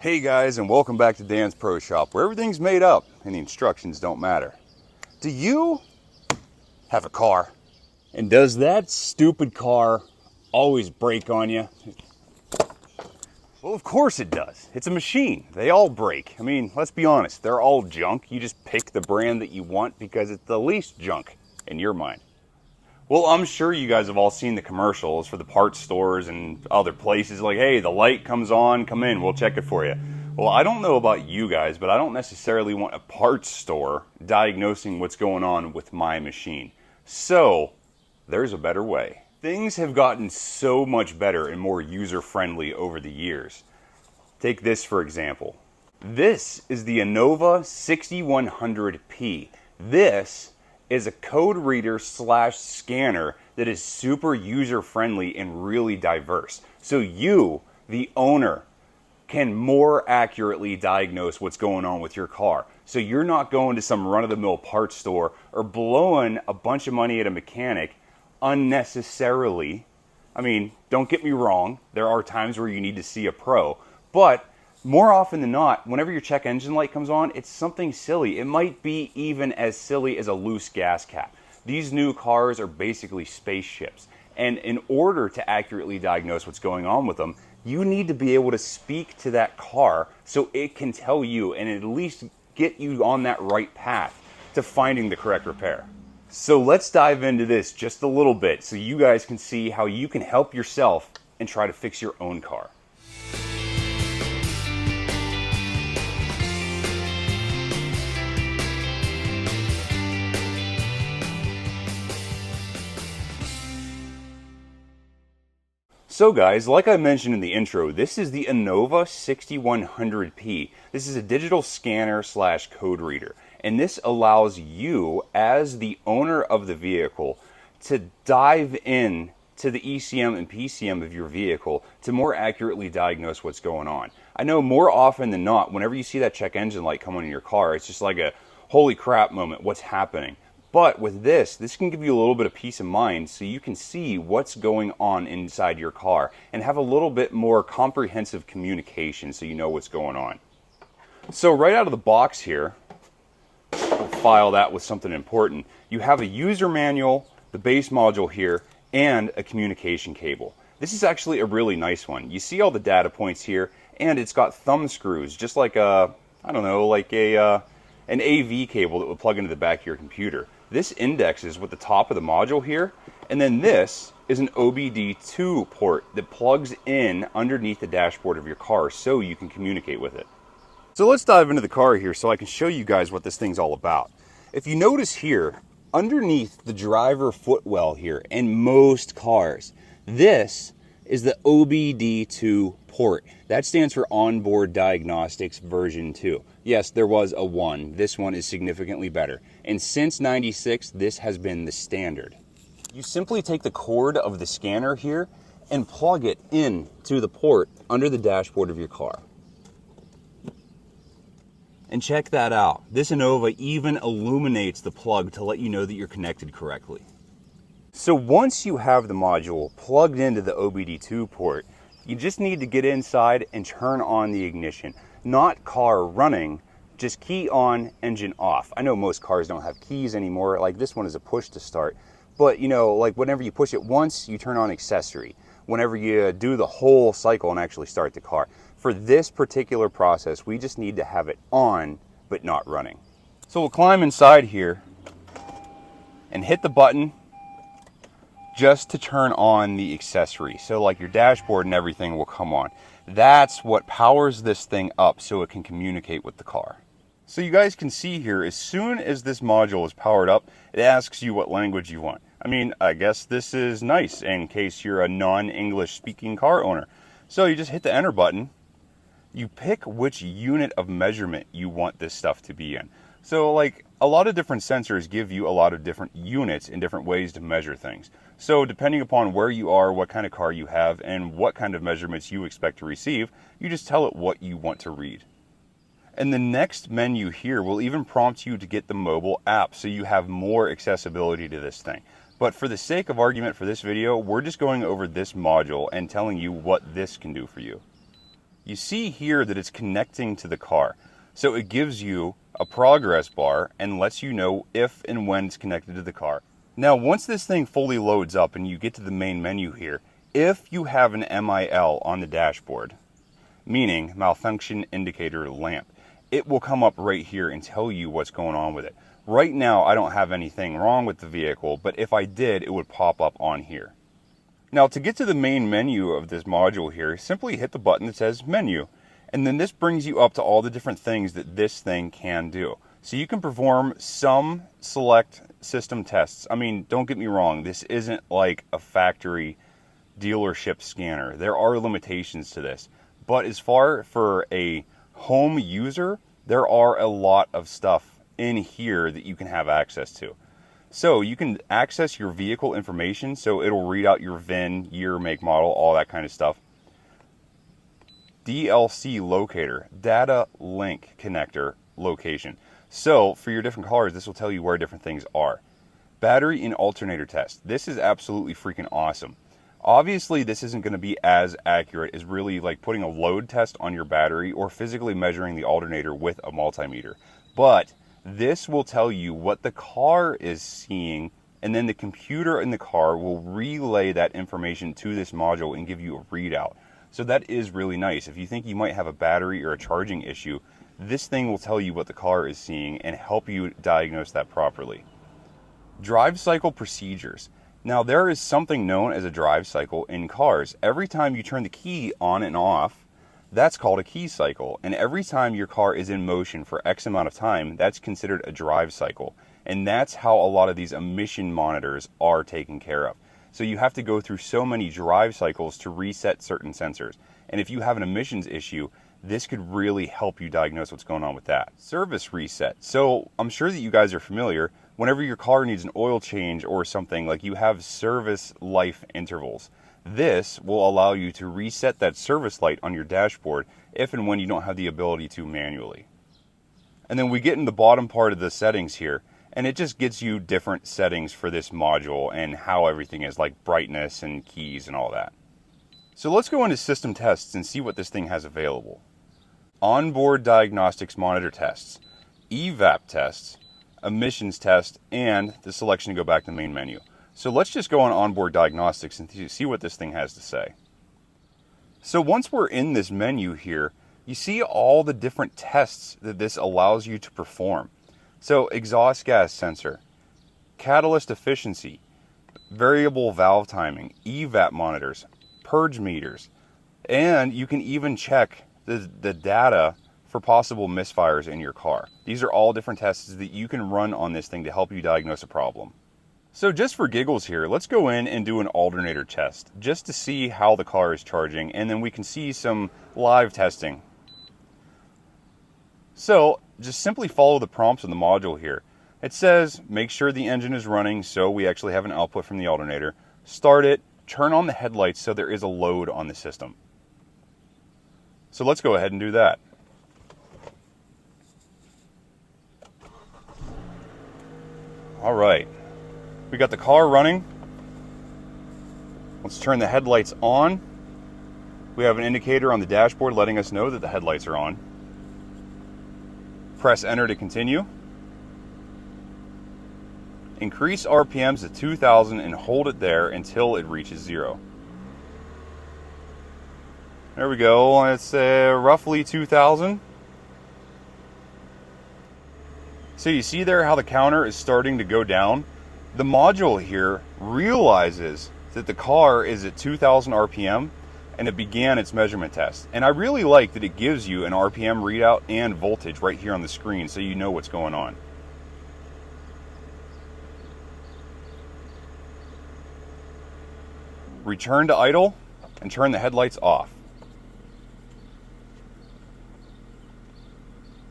Hey guys, and welcome back to Dan's Pro Shop, where everything's made up and the instructions don't matter. Do you have a car? And does that stupid car always break on you? Well, of course it does. It's a machine. They all break. I mean, let's be honest, they're all junk. You just pick the brand that you want because it's the least junk in your mind. Well, I'm sure you guys have all seen the commercials for the parts stores and other places like, hey, the light comes on, come in, we'll check it for you. Well, I don't know about you guys, but I don't necessarily want a parts store diagnosing what's going on with my machine. So, there's a better way. Things have gotten so much better and more user-friendly over the years. Take this for example. This is the Innova 6100P. This is a code reader / scanner that is super user-friendly and really diverse. So you, the owner, can more accurately diagnose what's going on with your car. So you're not going to some run-of-the-mill parts store or blowing a bunch of money at a mechanic unnecessarily. I mean, don't get me wrong, there are times where you need to see a pro, but more often than not, whenever your check engine light comes on, it's something silly. It might be even as silly as a loose gas cap. These new cars are basically spaceships. And in order to accurately diagnose what's going on with them, you need to be able to speak to that car so it can tell you and at least get you on that right path to finding the correct repair. So let's dive into this just a little bit so you guys can see how you can help yourself and try to fix your own car. So guys, like I mentioned in the intro, this is the Innova 6100P. This is a digital scanner / code reader. And this allows you, as the owner of the vehicle, to dive in to the ECM and PCM of your vehicle to more accurately diagnose what's going on. I know more often than not, whenever you see that check engine light come on in your car, it's just like a holy crap moment, what's happening? But with this can give you a little bit of peace of mind so you can see what's going on inside your car and have a little bit more comprehensive communication so you know what's going on. So right out of the box here, we'll file that with something important. You have a user manual, the base module here, and a communication cable. This is actually a really nice one. You see all the data points here, and it's got thumb screws, just like an AV cable that would plug into the back of your computer. This indexes with the top of the module here, and then this is an OBD2 port that plugs in underneath the dashboard of your car so you can communicate with it. So let's dive into the car here so I can show you guys what this thing's all about. If you notice here, underneath the driver footwell here in most cars, this is the OBD2 port. That stands for Onboard Diagnostics version 2. Yes, there was a 1. This one is significantly better. And since '96, this has been the standard. You simply take the cord of the scanner here and plug it into the port under the dashboard of your car. And check that out. This Innova even illuminates the plug to let you know that you're connected correctly. So once you have the module plugged into the OBD2 port, you just need to get inside and turn on the ignition. Not car running, just key on, engine off. I know most cars don't have keys anymore, like this one is a push to start. But you know, like whenever you push it once, you turn on accessory. Whenever you do the whole cycle and actually start the car. For this particular process, we just need to have it on, but not running. So we'll climb inside here and hit the button just to turn on the accessory. So like your dashboard and everything will come on. That's what powers this thing up so it can communicate with the car. So you guys can see here, as soon as this module is powered up, it asks you what language you want. I mean, I guess this is nice in case you're a non-English speaking car owner. So you just hit the enter button. You pick which unit of measurement you want this stuff to be in. So like a lot of different sensors give you a lot of different units and different ways to measure things. So depending upon where you are, what kind of car you have, and what kind of measurements you expect to receive, you just tell it what you want to read. And the next menu here will even prompt you to get the mobile app so you have more accessibility to this thing. But for the sake of argument for this video, we're just going over this module and telling you what this can do for you. you see here that it's connecting to the car. So it gives you a progress bar and lets you know if and when it's connected to the car. Now, once this thing fully loads up and you get to the main menu here, if you have an MIL on the dashboard, meaning malfunction indicator lamp, it will come up right here and tell you what's going on with it. Right now, I don't have anything wrong with the vehicle, but if I did, it would pop up on here. Now, to get to the main menu of this module here, simply hit the button that says menu. And then this brings you up to all the different things that this thing can do. So you can perform some select system tests. I mean, don't get me wrong, this isn't like a factory dealership scanner. There are limitations to this. But as far for a home user, there are a lot of stuff in here that you can have access to. So you can access your vehicle information, so it'll read out your VIN, year, make, model, all that kind of stuff. DLC locator, data link connector location. So for your different cars, this will tell you where different things are. Battery and alternator test. This is absolutely freaking awesome. Obviously, this isn't going to be as accurate as really like putting a load test on your battery or physically measuring the alternator with a multimeter. But this will tell you what the car is seeing, and then the computer in the car will relay that information to this module and give you a readout. So that is really nice. If you think you might have a battery or a charging issue, this thing will tell you what the car is seeing and help you diagnose that properly. Drive cycle procedures. Now, there is something known as a drive cycle in cars. Every time you turn the key on and off, that's called a key cycle. And every time your car is in motion for X amount of time, that's considered a drive cycle. And that's how a lot of these emission monitors are taken care of. So you have to go through so many drive cycles to reset certain sensors. And if you have an emissions issue, this could really help you diagnose what's going on with that. Service reset. So I'm sure that you guys are familiar. Whenever your car needs an oil change or something, like you have service life intervals. This will allow you to reset that service light on your dashboard if and when you don't have the ability to manually. And then we get in the bottom part of the settings here, and it just gets you different settings for this module and how everything is, like brightness and keys and all that. So let's go into system tests and see what this thing has available. Onboard diagnostics monitor tests, EVAP tests, emissions test, and the selection to go back to the main menu. So let's just go on onboard diagnostics and see what this thing has to say. So once we're in this menu here, you see all the different tests that this allows you to perform. So exhaust gas sensor, catalyst efficiency, variable valve timing, EVAP monitors, purge meters, and you can even check the data for possible misfires in your car. These are all different tests that you can run on this thing to help you diagnose a problem. So just for giggles here, let's go in and do an alternator test just to see how the car is charging, and then we can see some live testing. So just simply follow the prompts in the module here. It says make sure the engine is running, so we actually have an output from the alternator. Start it, turn on the headlights so there is a load on the system. So let's go ahead and do that. All right, we got the car running. Let's turn the headlights on. We have an indicator on the dashboard letting us know that the headlights are on. Press enter to continue. Increase RPMs to 2,000 and hold it there until it reaches 0. There we go, it's roughly 2,000. So you see there how the counter is starting to go down? The module here realizes that the car is at 2,000 RPM and it began its measurement test. And I really like that it gives you an RPM readout and voltage right here on the screen so you know what's going on. Return to idle and turn the headlights off.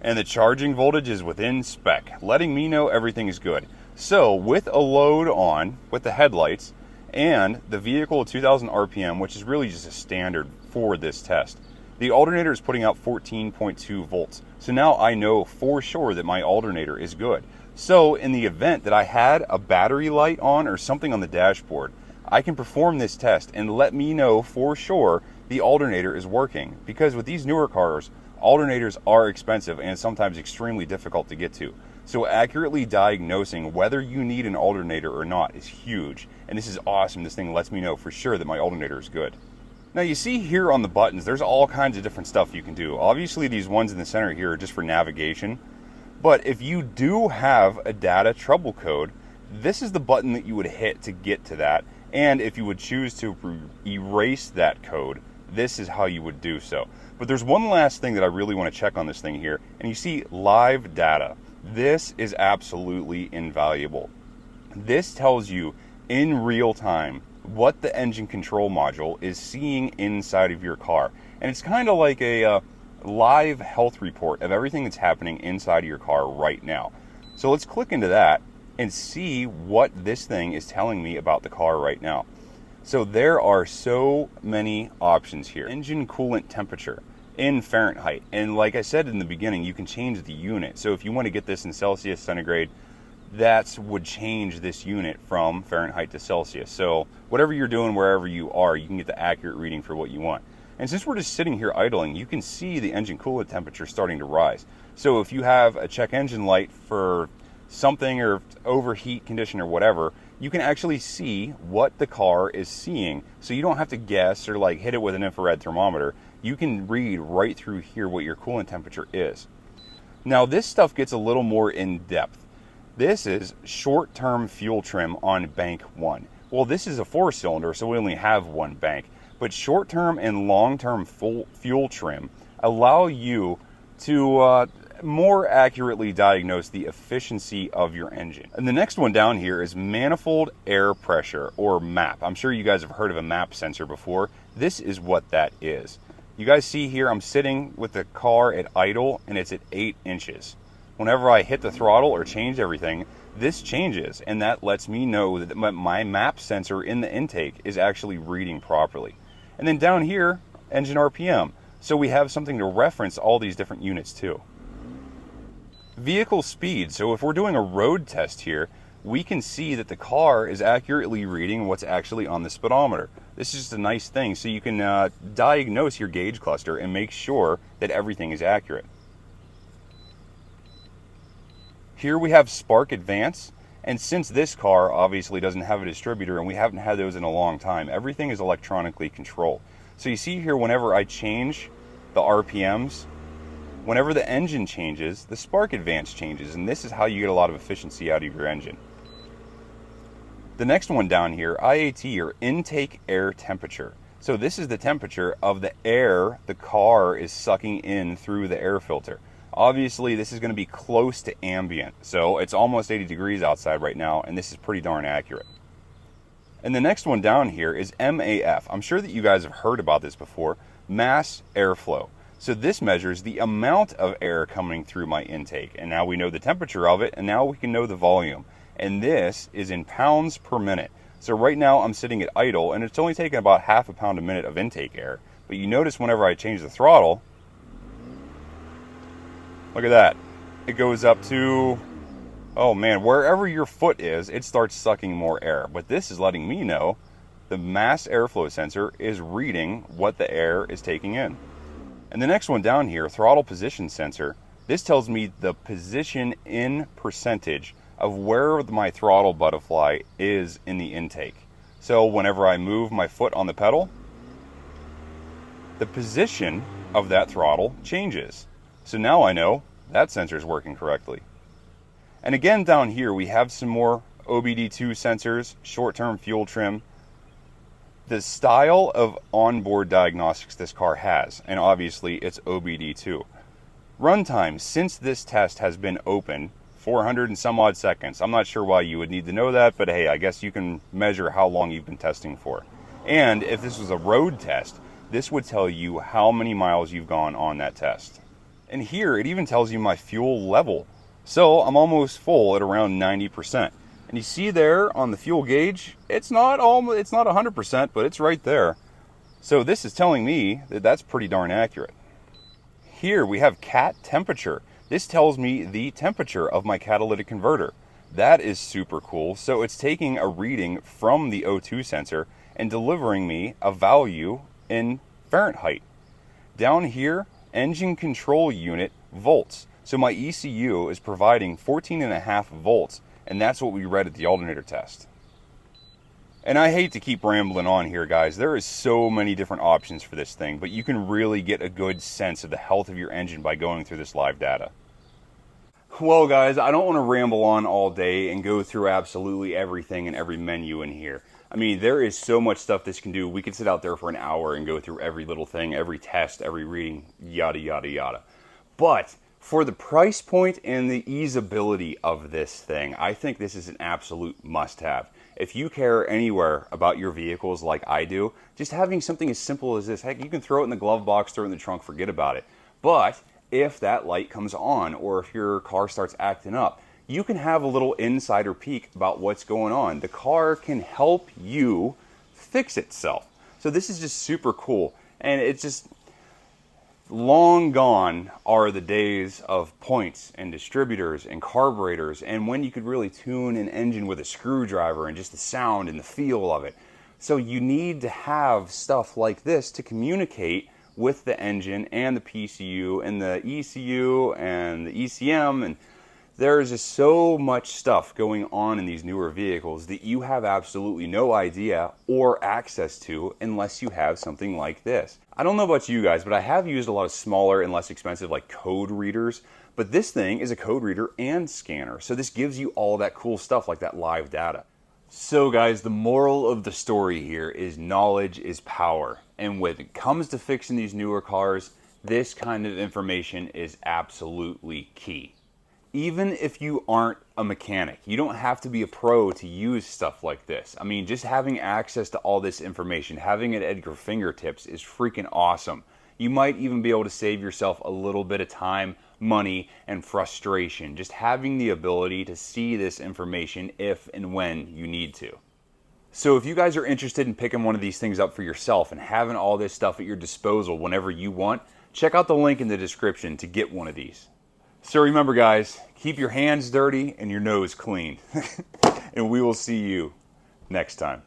And the charging voltage is within spec, letting me know everything is good. So with a load on, with the headlights, and the vehicle at 2,000 RPM, which is really just a standard for this test, the alternator is putting out 14.2 volts. So now I know for sure that my alternator is good. So in the event that I had a battery light on or something on the dashboard, I can perform this test and let me know for sure the alternator is working. Because with these newer cars, alternators are expensive and sometimes extremely difficult to get to. So accurately diagnosing whether you need an alternator or not is huge. And this is awesome. This thing lets me know for sure that my alternator is good. Now you see here on the buttons, there's all kinds of different stuff you can do. Obviously these ones in the center here are just for navigation. But if you do have a data trouble code, this is the button that you would hit to get to that. And if you would choose to erase that code, this is how you would do so. But there's one last thing that I really want to check on this thing here. And you see live data. This is absolutely invaluable. This tells you in real time what the engine control module is seeing inside of your car. And it's kind of like a live health report of everything that's happening inside of your car right now. So let's click into that and see what this thing is telling me about the car right now. So there are so many options here. Engine coolant temperature in Fahrenheit. And like I said in the beginning, you can change the unit. So if you want to get this in Celsius, centigrade, that would change this unit from Fahrenheit to Celsius. So whatever you're doing, wherever you are, you can get the accurate reading for what you want. And since we're just sitting here idling, you can see the engine coolant temperature starting to rise. So if you have a check engine light for something or overheat condition or whatever, you can actually see what the car is seeing. So you don't have to guess or like hit it with an infrared thermometer. You can read right through here what your coolant temperature is. Now this stuff gets a little more in depth. This is short-term fuel trim on bank 1. Well, this is a 4-cylinder, so we only have one bank. But short-term and long-term fuel trim allow you to more accurately diagnose the efficiency of your engine. And the next one down here is manifold air pressure, or MAP. I'm sure you guys have heard of a MAP sensor before. This is what that is. You guys see here I'm sitting with the car at idle and it's at 8 inches. Whenever I hit the throttle or change everything, this changes, and that lets me know that my MAP sensor in the intake is actually reading properly. And then down here, engine RPM. So we have something to reference all these different units too. Vehicle speed. So if we're doing a road test here, we can see that the car is accurately reading what's actually on the speedometer. This is just a nice thing, so you can diagnose your gauge cluster and make sure that everything is accurate. Here we have Spark Advance, and since this car obviously doesn't have a distributor and we haven't had those in a long time, everything is electronically controlled. So you see here, whenever I change the RPMs, whenever the engine changes, the Spark Advance changes, and this is how you get a lot of efficiency out of your engine. The next one down here, IAT, or intake air temperature. So this is the temperature of the air the car is sucking in through the air filter. Obviously, this is going to be close to ambient, so it's almost 80 degrees outside right now, and this is pretty darn accurate. And the next one down here is MAF. I'm sure that you guys have heard about this before, mass airflow. So this measures the amount of air coming through my intake, and now we know the temperature of it, and now we can know the volume. And this is in pounds per minute. So right now I'm sitting at idle, and it's only taking about half a pound a minute of intake air. But you notice whenever I change the throttle, look at that. It goes up to, oh man, wherever your foot is, it starts sucking more air. But this is letting me know the mass airflow sensor is reading what the air is taking in. And the next one down here, throttle position sensor, this tells me the position in percentage of where my throttle butterfly is in the intake. So whenever I move my foot on the pedal, the position of that throttle changes. So now I know that sensor is working correctly. And again down here we have some more OBD2 sensors, short-term fuel trim, the style of onboard diagnostics this car has, and obviously it's OBD2. Runtime since this test has been open, 400 and some odd seconds. I'm not sure why you would need to know that, but hey, I guess you can measure how long you've been testing for. And if this was a road test, this would tell you how many miles you've gone on that test. And here it even tells you my fuel level. So I'm almost full at around 90%. And you see there on the fuel gauge, it's not 100%, but it's right there. So this is telling me that that's pretty darn accurate. Here we have cat temperature. This tells me the temperature of my catalytic converter. That is super cool. So it's taking a reading from the O2 sensor and delivering me a value in Fahrenheit. Down here, engine control unit, volts. So my ECU is providing 14.5 volts, and that's what we read at the alternator test. And I hate to keep rambling on here, guys. There is so many different options for this thing, but you can really get a good sense of the health of your engine by going through this live data. Well, guys, I don't want to ramble on all day and go through absolutely everything and every menu in here. I mean, there is so much stuff this can do. We could sit out there for an hour and go through every little thing, every test, every reading, yada, yada, yada. But for the price point and the easeability of this thing, I think this is an absolute must-have. If you care anywhere about your vehicles like I do, just having something as simple as this, heck, you can throw it in the glove box, throw it in the trunk, forget about it. But if that light comes on or if your car starts acting up, you can have a little insider peek about what's going on. The car can help you fix itself. So this is just super cool. And it's just long gone are the days of points and distributors and carburetors and when you could really tune an engine with a screwdriver and just the sound and the feel of it. So you need to have stuff like this to communicate with the engine and the PCU and the ECU and the ECM, and there's just so much stuff going on in these newer vehicles that you have absolutely no idea or access to unless you have something like this. I don't know about you guys, but I have used a lot of smaller and less expensive like code readers, but this thing is a code reader and scanner. So this gives you all that cool stuff like that live data. So guys, the moral of the story here is knowledge is power. And when it comes to fixing these newer cars, this kind of information is absolutely key. Even if you aren't a mechanic, you don't have to be a pro to use stuff like this. I mean, just having access to all this information, having it at your fingertips is freaking awesome. You might even be able to save yourself a little bit of time, money, and frustration, just having the ability to see this information if and when you need to. So if you guys are interested in picking one of these things up for yourself and having all this stuff at your disposal whenever you want, check out the link in the description to get one of these. So remember guys, keep your hands dirty and your nose clean. And we will see you next time.